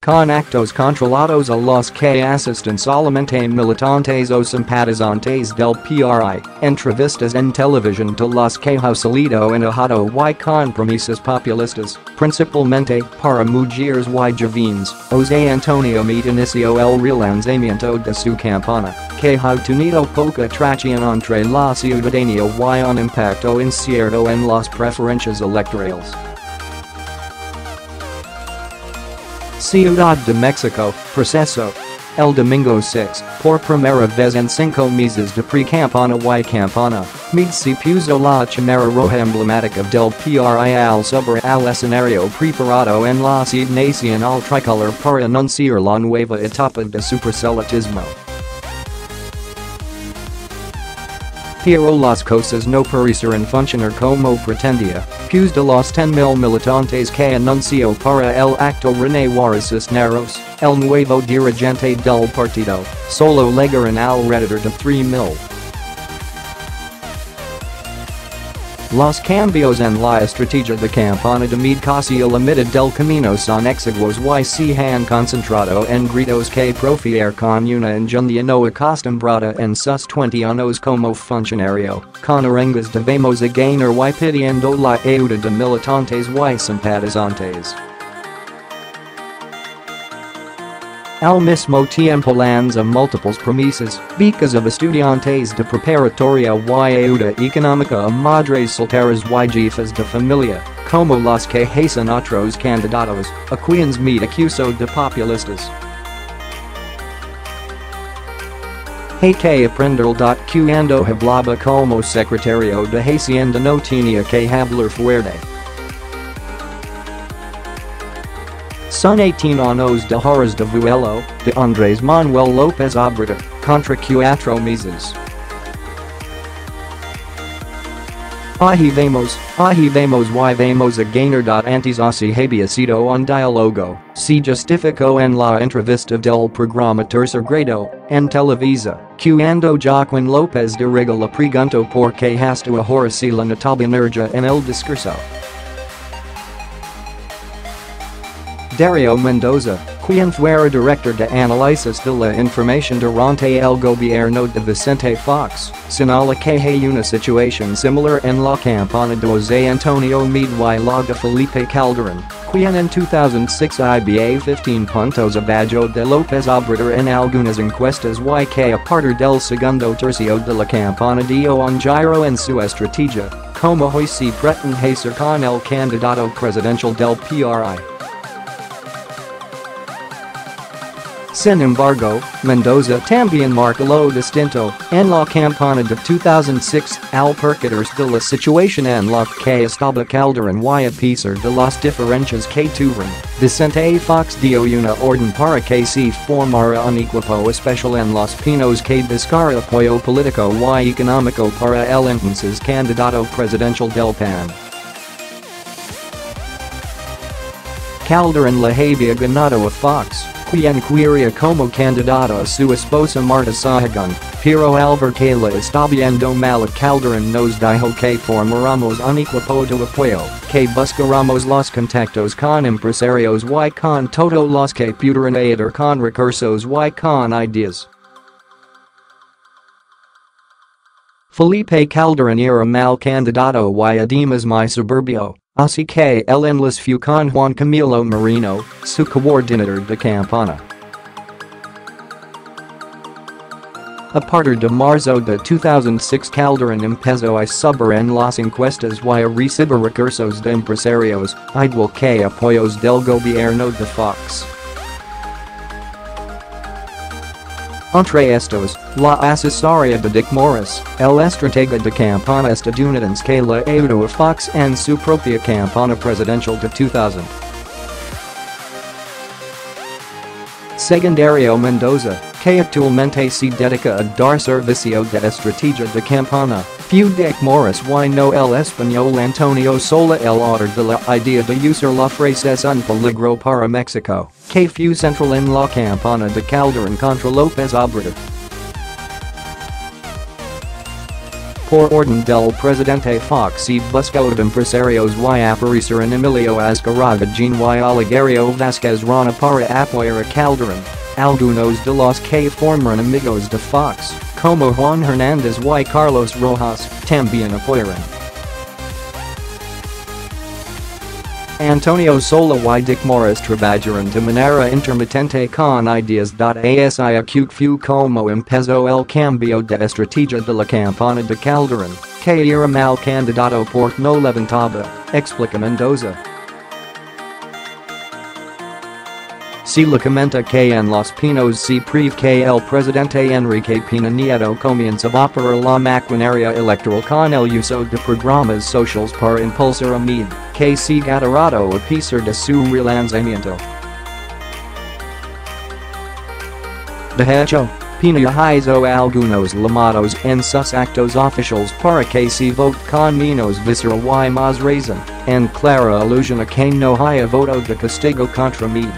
Con actos controlados a los que asisten solamente militantes o simpatizantes del PRI, entrevistas en televisión de los que ha salido enojado y con promesas populistas, principalmente para mujeres y jóvenes. José Antonio Meade inició el relanzamiento de su campaña, que ha tenido poca tracción entre la ciudadanía y un impacto incierto en las preferencias electorales. Ciudad de México, proceso. El domingo 6, por primera vez en 5 meses de pre-campaña y campaña, Meade se puso la chamarra roja emblemática del PRI sobre al escenario preparado en la asignación al tricolor para anunciar la nueva etapa de su proselitismo. Pero las cosas no parecieron funcionar como pretendía, pues de los 10,000 militantes que anunció para el acto René Juárez Cisneros, el nuevo dirigente del partido, solo llegaron alrededor de 3,000. Los cambios en la estrategia de campaña de Meade hacia la mitad del camino son exiguos y se han concentrado en gritos que profieren con una ingenuidad no acostumbrada en sus 20 años como funcionario, con arengas de vamos a ganar y pidiendo la ayuda de militantes y simpatizantes. Al mismo tiempo lanza múltiples promesas, becas of estudiantes de preparatoria y ayuda económica a madres solteras y jefas de familia, como los que hacen otros candidatos, a quienes Meade acusó de populistas. Hay que aprenderle.Cuando hablaba como secretario de Hacienda no tenía que hablar fuerte. Son 18 años de horas de vuelo, de Andrés Manuel López Obrador, contra 4 meses. Ahí vamos y vamos a ganar.Antes así había sido un diálogo, se justificó en la entrevista del programa Tercer Grado, en Televisa, cuando Joaquín López Dóriga le preguntó por qué hasta ahora se la notaba energía en el discurso. Darío Mendoza, quien fuera director de análisis de la información durante el gobierno de Vicente Fox, señala que hay una situación similar en la campaña de José Antonio Meade y la de Felipe Calderón, quien en 2006 había 15 puntos abajo de López Obrador en algunas encuestas y que a partir del segundo tercio de la campaña dio un giro en su estrategia, como hoy se pretende hacer con el candidato presidencial del PRI. Sin embargo, Mendoza también marcó lo distinto en la campaña de 2006 al percatarse de la situación en la que estaba Calderón y a pesar de las diferencias que tuvieron, Vicente Fox dio una orden para que se formara un equipo especial en Los Pinos que buscara apoyo político y económico para el entonces candidato presidencial del PAN. Calderón le había ganado a Fox, quien quería como candidato a su esposa Marta Sahagún, pero al ver que le estaba yendo mal a Calderón nos dijo que formaremos un equipo de apoyo, que buscaremos los contactos con empresarios y con todos los que pudieran ayudar con recursos y con ideas. Felipe Calderón era mal candidato y además muy soberbio. Así que él enlació con Juan Camilo Mouriño, su coordinador de campaña. A partir de marzo de 2006 Calderón empezó a subir en las encuestas y a recibir recursos de empresarios, igual que apoyos del gobierno de Fox. Entre estos, la asesoría de Dick Morris, el estratega de campaña estadounidense que le ayudó a Fox en su propia campaña presidencial de 2000. Secundario Mendoza, que actualmente se dedica a dar servicio de estrategia de campaña, fue Dick Morris y no el español Antonio Sola el autor de la idea de usar la frase es un peligro para México, que fue central en la campaña de Calderón contra López Obrador. por orden del presidente Fox y buscado de empresarios y aparecer en Emilio Azcárraga Jean y Olegario Vázquez Rana para apoyar a Calderón. Algunos de los que forman amigos de Fox, como Juan Hernández y Carlos Rojas, también apoyaron. Antonio Sola y Dick Morris trabajaron de manera intermitente con ideas.Así que como empezó el cambio de estrategia de la campaña de Calderón, que era mal candidato porque no levantaba, explica Mendoza. Se le comenta que en Los Pinos se prevé que el presidente Enrique Peña Nieto comienza a operar la maquinaria electoral con el uso de programas sociales para impulsar a Meade, que se agarrado a pesar de su relanzamiento. De hecho, Peña hizo algunos llamados en sus actos oficiales para que se vote con menos visera y más razón, en clara alusión a que no haya voto de castigo contra Meade.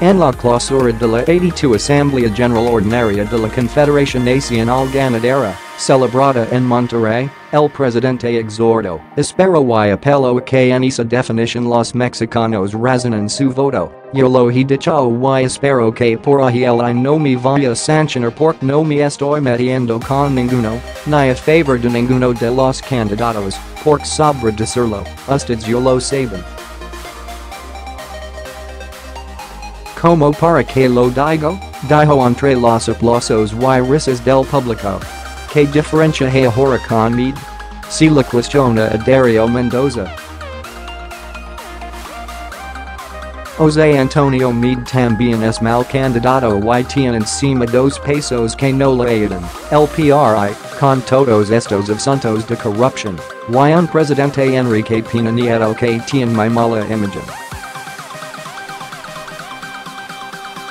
En la clausura de la 82 Asamblea General Ordinaria de la Confederación Nacional Ganadera, celebrada en Monterrey, el presidente exhortó, espero y apelo a que en esa definición los mexicanos razonen su voto, yo lo he dicho y espero que por ahí el no me vaya a sancionar porque no me estoy metiendo con ninguno, ni a favor de ninguno de los candidatos, porque sobre decirlo, ustedes yo lo saben. Como para que lo digo entre los aplausos y risas del público. ¿Qué diferencia hay ahora con Meade? Se le cuestiona a Darío Mendoza. José Antonio Meade también es mal candidato y tiene encima 2 pesos que no le ayudan, el PRI, con todos estos asuntos de corrupción, y un presidente Enrique Peña Nieto que tiene muy mala imagen.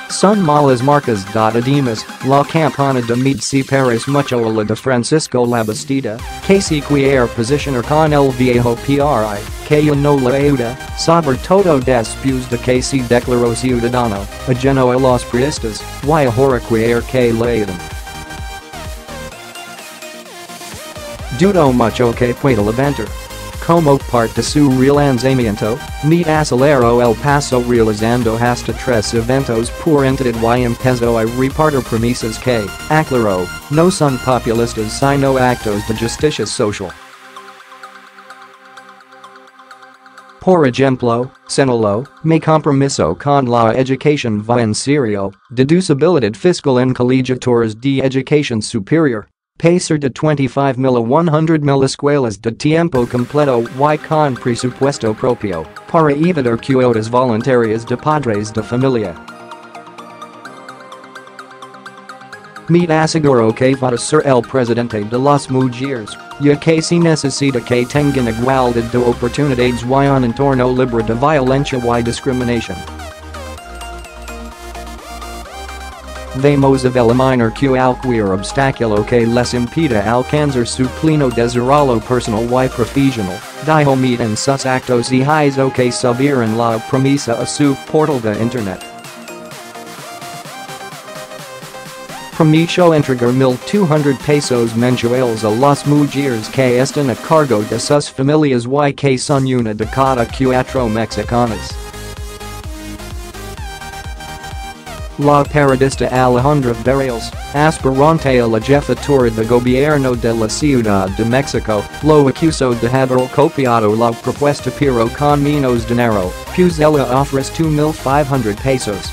Son malas marcas. Además, la campaña de Meade se parece mucho a la de Francisco Labastida, que se quiere posicionar con el viejo PRI, que ya no le ayuda, sobre todo después de que se declaró ciudadano, ajeno a los priistas, y ahora quiere que le ayuden. Dudo mucho que pueda levantar. Como parte de su relanzamiento, Meade aceleró el paso realizando hasta 3 eventos por entidad y empezó a repartir promesas que, aclaró, no son populistas sino actos de justicia social. Por ejemplo, señaló, mi compromiso con la educación va en serio, deducibilidad fiscal en colegiaturas de educación superior. Pasar de 25,000 a 100,000 escuelas de tiempo completo y con presupuesto propio, para evitar cuotas voluntarias de padres de familia. Meade aseguró que va a ser el presidente de las mujeres, ya que se necesita que tengan igualdad de oportunidades y un entorno libre de violencia y discriminación. Vamos a eliminar cualquier obstáculo que les impida alcanzar su pleno desarrollo personal y profesional, dijo Meade en sus actos y hizo que subieran la promesa a su portal de internet. Prometió entregar 1,200 pesos mensuales a las mujeres que están a cargo de sus familias y que son una de cada 4 mexicanas. La periodista Alejandra Barrios, aspirante a la jefatura de gobierno de la Ciudad de México, lo acusó de haber copiado la propuesta pero con menos dinero, pues ella ofrece 2,500 pesos.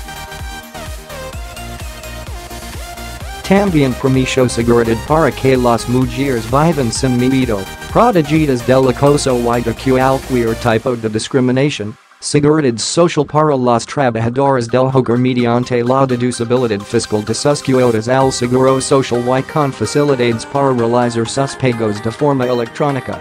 También prometió seguridad para que las mujeres vivan sin miedo, protegidas del acoso y de cualquier tipo de discriminación. Seguridad social para los trabajadores del hogar mediante la deducibilidad fiscal de sus cuotas al seguro social y con facilidades para realizar sus pagos de forma electrónica.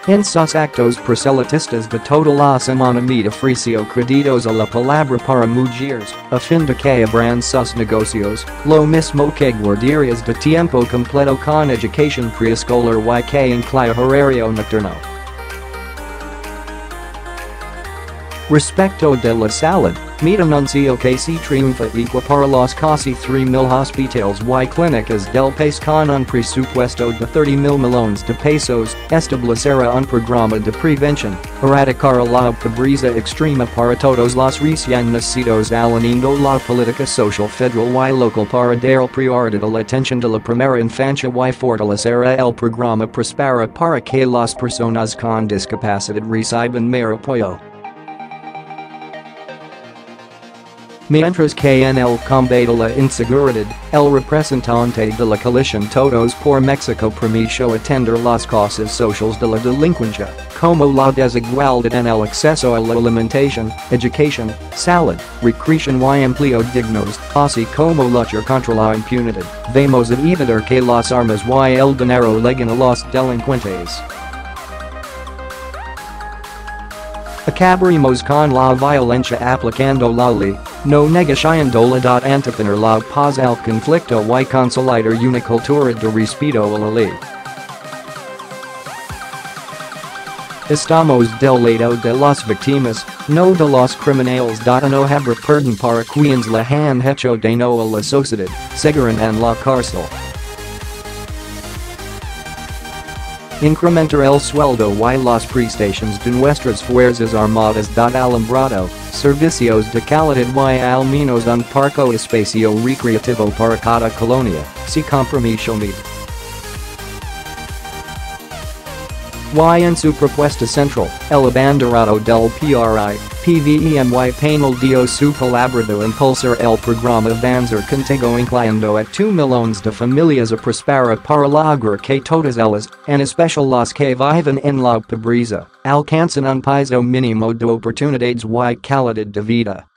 En sus actos proselitistas de toda la semana Meade ofreció créditos a la palabra para mujeres, a fin de que abran sus negocios, lo mismo que guarderías de tiempo completo con educación preescolar y que incluye horario nocturno. Respecto de la salud, Meade anuncio que se triunfa y para los casi 3,000 hospitales y clínicas del país con un presupuesto de 30,000 millones de pesos, establecerá un programa de prevención, erradicará la pobreza extrema para todos los recién nacidos alineando la política social federal y local para dar prioridad a la atención de la primera infancia y fortalecerá el programa Prospera para que las personas con discapacidad reciban mayor apoyo. Mientras que en el combate a la inseguridad, el representante de la coalición Todos por México prometió atender las causas sociales de la delincuencia, como la desigualdad en el acceso a la alimentación, educación, salud, recreación y empleo dignos, así como luchar contra la impunidad. Vamos a evitar que las armas y el dinero lleguen a los delincuentes. Acabaremos con la violencia aplicando la ley, no negociando la anteponer la paz al conflicto y consolidar una cultura de respeto a la ley. Estamos del lado de las víctimas, no de los criminales. No habrá perdón para quienes le han hecho daño a la sociedad, seguirán en la cárcel. Incrementar el sueldo y las prestaciones de nuestras fuerzas armadas. Alumbrado, servicios de calidad y al menos un parco espacio recreativo para cada colonia, se compromiso Meade. Y en su propuesta central, el abanderado del PRI, penal dio su palabra de impulsar el programa Avanzar Contigo incluyendo a 2 millones de familias a prosperar para lograr que todas ellas, en especial las que viven en la pobreza, alcancen un piso mínimo de oportunidades y calidad de vida.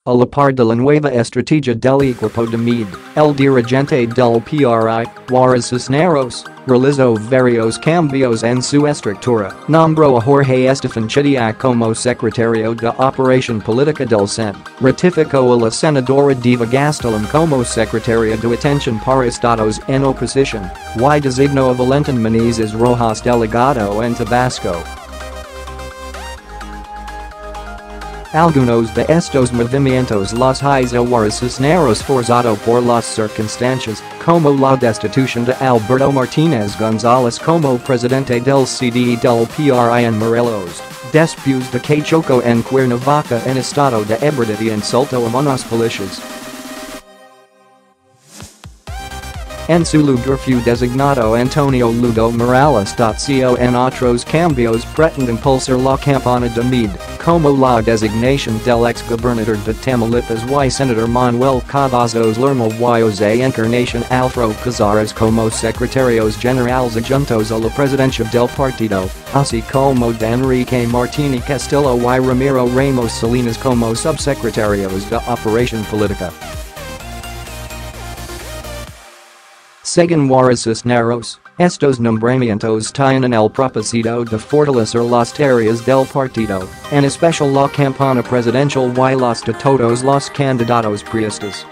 A la par de la nueva estrategia del equipo de Meade, el dirigente del PRI, Juárez Cisneros, realizó varios cambios en su estructura, nombró a Jorge Estefan Chidiac como secretario de Operación Política del CEN, ratificó a la senadora Diva Gastelum como secretaria de Atención para Estados en Oposición, y designó a Valentín Meneses Rojas delegado en Tabasco. Algunos de estos movimientos los hizo Juárez Cisneros forzado por las circunstancias, como la destitución de Alberto Martínez González como presidente del CDE del PRI en Morelos, después de que chocó en Cuernavaca en estado de ebriedad y insultó a unos policías. En su lugar fue designado Antonio Lugo Morales. Con otros cambios pretende impulsar la campaña de Meade, como la designación del ex-gobernador de Tamaulipas y senador Manuel Cavazos Lerma y José Encarnación Alfaro Cazares como secretarios generales adjuntos a la presidencia del partido, así como de Enrique Martínez Castillo y Ramiro Ramos Salinas como subsecretarios de Operación Política. Según Juárez Cisneros, estos nombramientos tienen el propósito de fortalecer las tareas del partido, en especial la campaña presidencial y las de todos los candidatos priistas.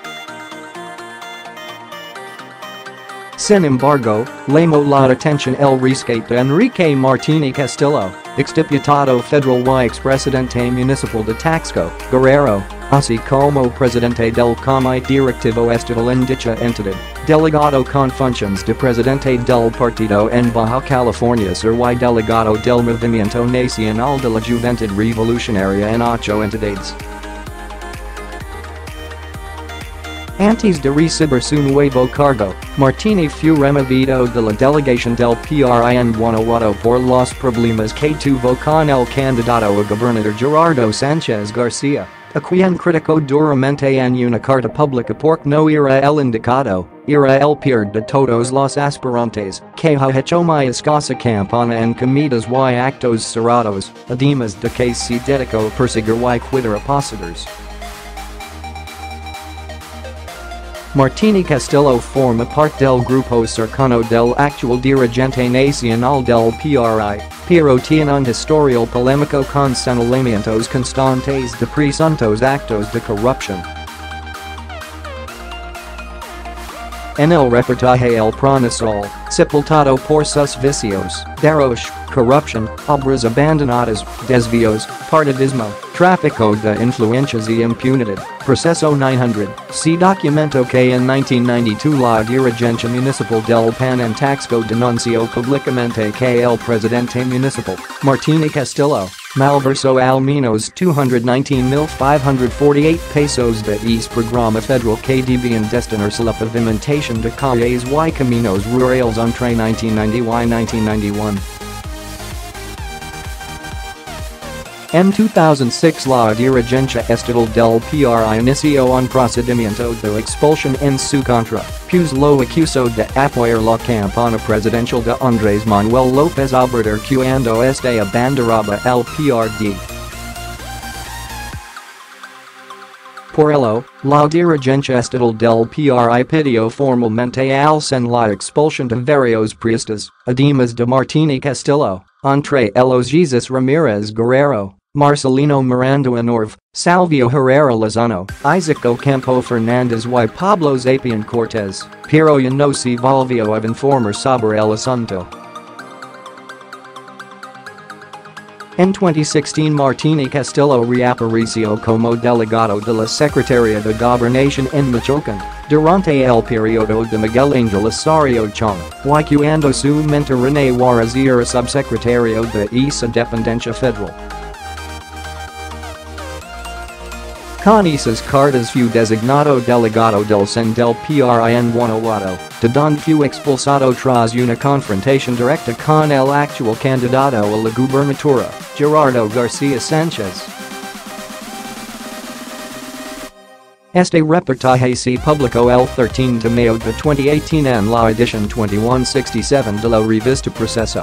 Sin embargo, llamó la atención el rescate de Enrique Martínez Castillo, exdiputado federal y expresidente municipal de Taxco, Guerrero, así como presidente del comité directivo estatal en dicha entidad, delegado con funciones de presidente del partido en Baja California Sur y delegado del Movimiento Nacional de la Juventud Revolucionaria en 8 entidades. Antes de recibir su nuevo cargo, Martínez fue removido de la delegación del PRI en Guanajuato por los problemas que tuvo con el candidato a gobernador Gerardo Sánchez García, a quien criticó duramente en una carta pública porque no era el indicado, era el peor de todos los aspirantes, que ha hecho muy escasa campaña en comidas y actos cerrados, además de que se dedicó a perseguir y cuidar opositores. Martínez Castillo forma parte del grupo cercano del actual dirigente nacional del PRI, pero tiene un historial polémico con señalamientos constantes de presuntos actos de corrupción. En el reportaje el pronosol, sepultado por sus vicios, derroche, corruption, obras abandonadas, desvíos, partidismo, tráfico de influencias y impunidad, proceso 900, see documento que en 1992 la dirigencia municipal del PAN en Taxco denunció públicamente que el presidente municipal, Martín Castillo, malversó al menos 219,548 pesos de es programa federal que debían destinarse la pavimentación de calles y caminos rurales entre 1990 y 1991. En 2006 la dirigencia estatal del PRI inició un procedimiento de expulsión en su contra, pues lo acusó de apoyar la campaña presidencial de Andrés Manuel López Obrador cuando este abanderaba el PRD. Por ello, la dirigencia estatal del PRI pidió formalmente al CEN la expulsión de varios priistas, además de Martín Castillo, entre ellos Jesus Ramírez Guerrero, Marcelino Miranda Anorv, Salvio Herrera Lozano, Isaac Ocampo Fernández y Pablo Zapian Cortez, pero ya no se volvió a informar sobre el asunto. En 2016 Martín Castillo reapareció como delegado de la Secretaría de Gobernación en Michoacán, durante el periodo de Miguel Ángel Osorio Chong, y cuando su mentor René Juárez era subsecretario de esa dependencia federal. Con esas cartas fue designado delegado del CEN del PRI en Guanajuato, de donde fue expulsado tras una confrontación directa con el actual candidato a la gubernatura, Gerardo García Sánchez. Este reportaje se publicó el 13 de mayo de 2018 en la edición 2167 de la revista Proceso.